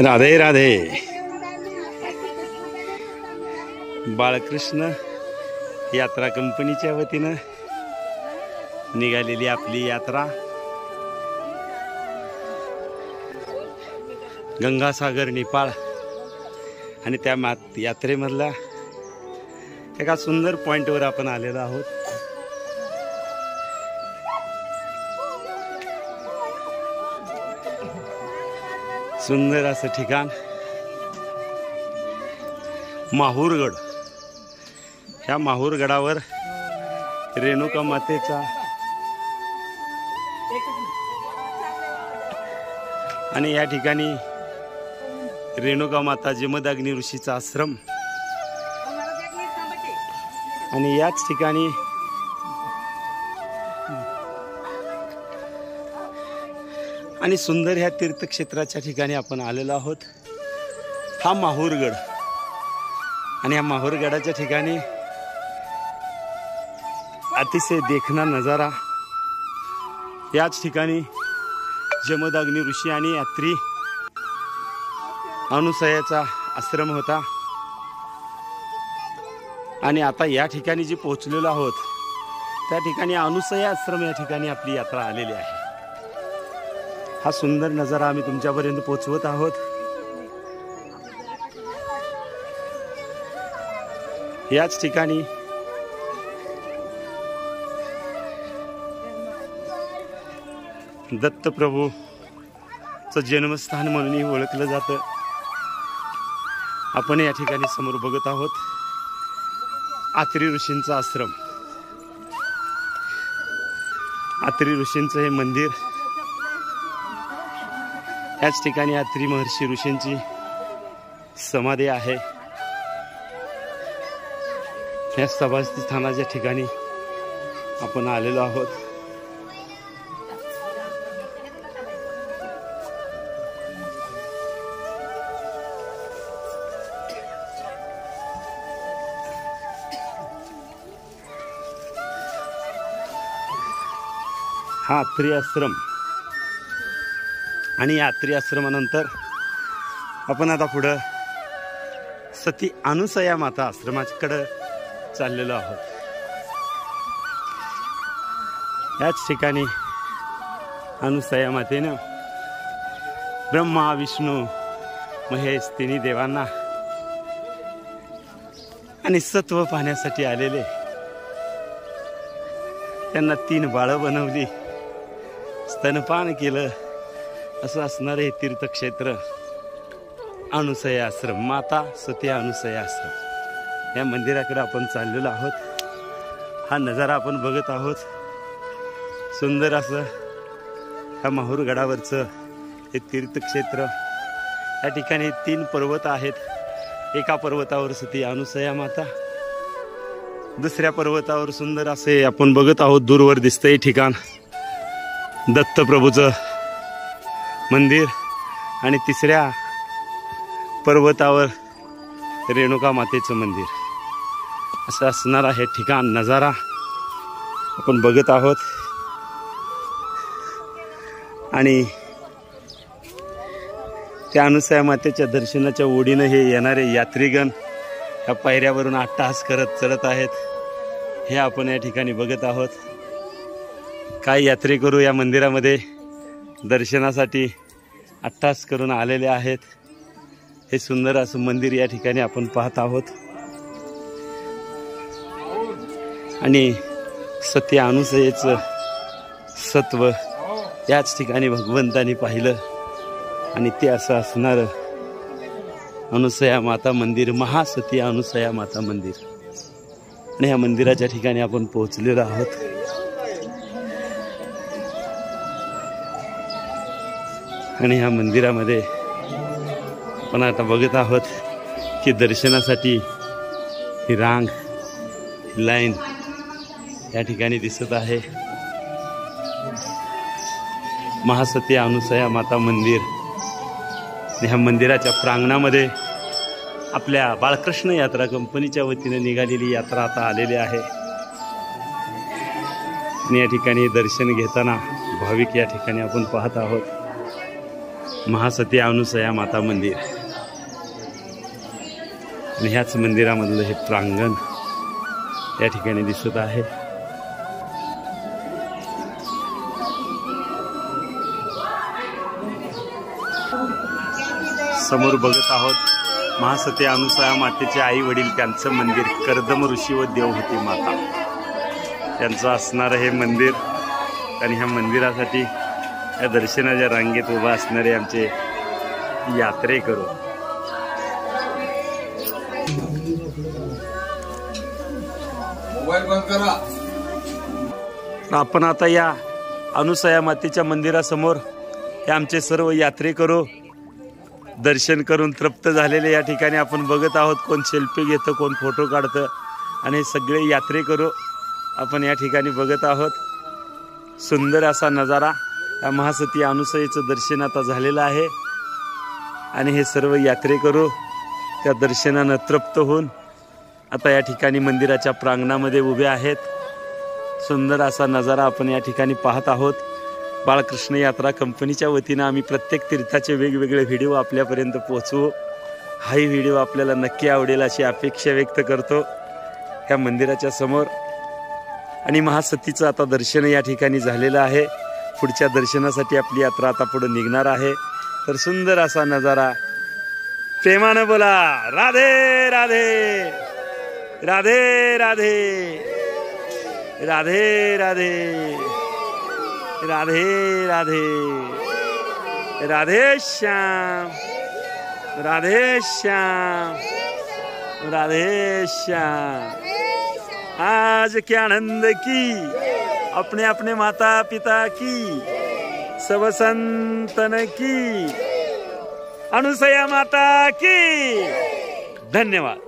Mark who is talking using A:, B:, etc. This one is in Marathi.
A: राधे राधे. बाळकृष्ण यात्रा कंपनीच्या वतीनं निघालेली आपली यात्रा गंगासागर नेपाळ आणि त्या यात्रेमधल्या एका सुंदर पॉइंटवर आपण आलेलो आहोत. सुंदर असं ठिकाण माहूरगड. ह्या माहूरगडावर रेणुका मातेचा आणि या ठिकाणी रेणुका माता जमदग्नी ऋषीचा आश्रम आणि याच ठिकाणी आणि सुंदर ह्या तीर्थक्षेत्राच्या ठिकाणी आपण आलेलो आहोत. हा माहूरगड आणि या माहूरगडाच्या ठिकाणी अतिशय देखणा नजारा. याच ठिकाणी जमदग्नी ऋषी आणि यात्री अनुसयाचा आश्रम होता आणि आता या ठिकाणी जे पोहोचलेलो आहोत त्या ठिकाणी अनुसया आश्रम या ठिकाणी आपली यात्रा आलेली आहे. हा सुंदर नजारा आम्ही तुमच्यापर्यंत पोहोचवत आहोत. याच ठिकाणी दत्तप्रभूचं जन्मस्थान म्हणूनही ओळखलं जातं. आपण या ठिकाणी समोर बघत आहोत आत्री ऋषींचा आश्रम. आत्री ऋषींचं हे मंदिर. याच ठिकाणी आत्री महर्षी ऋषींची समाधी आहे. या सभास्थानाच्या ठिकाणी आपण आलेलो आहोत. हा आत्री आश्रम आणि या आत्री आश्रमानंतर आपण आता पुढं सती अनुसया माता आश्रमाकडे चाललेलो आहोत. याच ठिकाणी अनुसया मातेनं ब्रह्मा विष्णू महेश तिन्ही देवांना आणि सत्व पाहण्यासाठी आलेले त्यांना 3 बाळं बनवली, स्तनपान केलं. असं असणारे हे तीर्थक्षेत्र अनुसया आश्रम, माता सती अनुसया आश्रम. या मंदिराकडे आपण चाललेलो आहोत. हा नजारा आपण बघत आहोत. सुंदर असं ह्या माहूरगडावरचं हे तीर्थक्षेत्र. या ठिकाणी 3 पर्वत आहेत. एका पर्वतावर सती अनुसया माता, दुसऱ्या पर्वतावर सुंदर असे आपण बघत आहोत दूरवर दिसतंय ठिकाण दत्तप्रभूचं मंदिर आणि तिसऱ्या पर्वतावर रेणुका मातेचं मंदिर. असं असणार आहे ठिकाण. नजारा आपण बघत आहोत आणि त्या अनुसया मातेच्या दर्शनाच्या ओढीनं हे येणारे यात्रीगण ह्या पायऱ्यावरून अट्टहास करत चढत आहेत. हे आपण या ठिकाणी बघत आहोत. काही यात्रेकरू या मंदिरामध्ये दर्शनासाठी अट्टहास करून आलेले आहेत. हे सुंदर असं मंदिर या ठिकाणी आपण पाहत आहोत आणि सती अनुसयेचं सत्व याच ठिकाणी भगवंतानी पाहिलं आणि ते असं असणारं अनुसया माता मंदिर, महासती अनुसया माता मंदिर. आणि ह्या मंदिराच्या ठिकाणी आपण पोहोचलेलो आहोत. आणि ह्या मंदिरामध्ये आपण आता बघत आहोत की दर्शनासाठी ही रांग, ही लाईन या ठिकाणी दिसत आहे. महासती अनुसया माता मंदिर. आणि ह्या मंदिराच्या प्रांगणामध्ये आपल्या बाळकृष्ण यात्रा कंपनीच्या वतीने निघालेली यात्रा आता आलेली आहे. आणि या ठिकाणी दर्शन घेताना भाविक या ठिकाणी आपण पाहत आहोत. महासती अनुसया माता मंदिर आणि ह्याच मंदिरामधलं हे प्रांगण या ठिकाणी दिसत आहे। समोर बघत आहोत महासती अनुसया मातेचे आई वडील, त्यांचं मंदिर कर्दम ऋषी व देवहूती माता त्यांचं असणारं हे मंदिर। आणि ह्या मंदिरासाठी या दर्शनाच्या रांगेत उभा असणारे आमचे यात्रेकरू। आपण आता या अनुसया मातेच्या मंदिरासमोर हे आमचे सर्व यात्रेकरू दर्शन करून तृप्त झालेले या ठिकाणी आपण बघत आहोत। कोण सेल्फी घेतं, कोण फोटो काढतं आणि सगळे यात्रेकरू आपण या ठिकाणी बघत आहोत। सुंदर असा नजारा या महासती अनुसयेचं दर्शन आता झालेलं आहे आणि हे सर्व यात्रेकरू त्या दर्शनानं तृप्त होऊन आता या ठिकाणी मंदिराच्या प्रांगणामध्ये उभे आहेत। सुंदर असा नजारा आपण या ठिकाणी पाहत आहोत। बाळकृष्ण यात्रा कंपनीच्या वतीनं आम्ही प्रत्येक तीर्थाचे वेगवेगळे व्हिडिओ आपल्यापर्यंत पोहोचवू। हाही व्हिडिओ आपल्याला नक्की आवडेल अशी अपेक्षा व्यक्त करतो ह्या मंदिराच्या समोर। आणि महासतीचं आता दर्शन या ठिकाणी झालेलं आहे। पुढच्या दर्शनासाठी आपली यात्रा आता पुढे निघणार आहे। तर सुंदर असा नजारा, प्रेमानं बोला राधे राधे राधे राधे राधे राधे राधे राधे राधे श्याम राधे श्याम राधे श्याम। आज के आनंद की अपने अपने माता पिता की सब संतन की अनुसया माता की। धन्यवाद।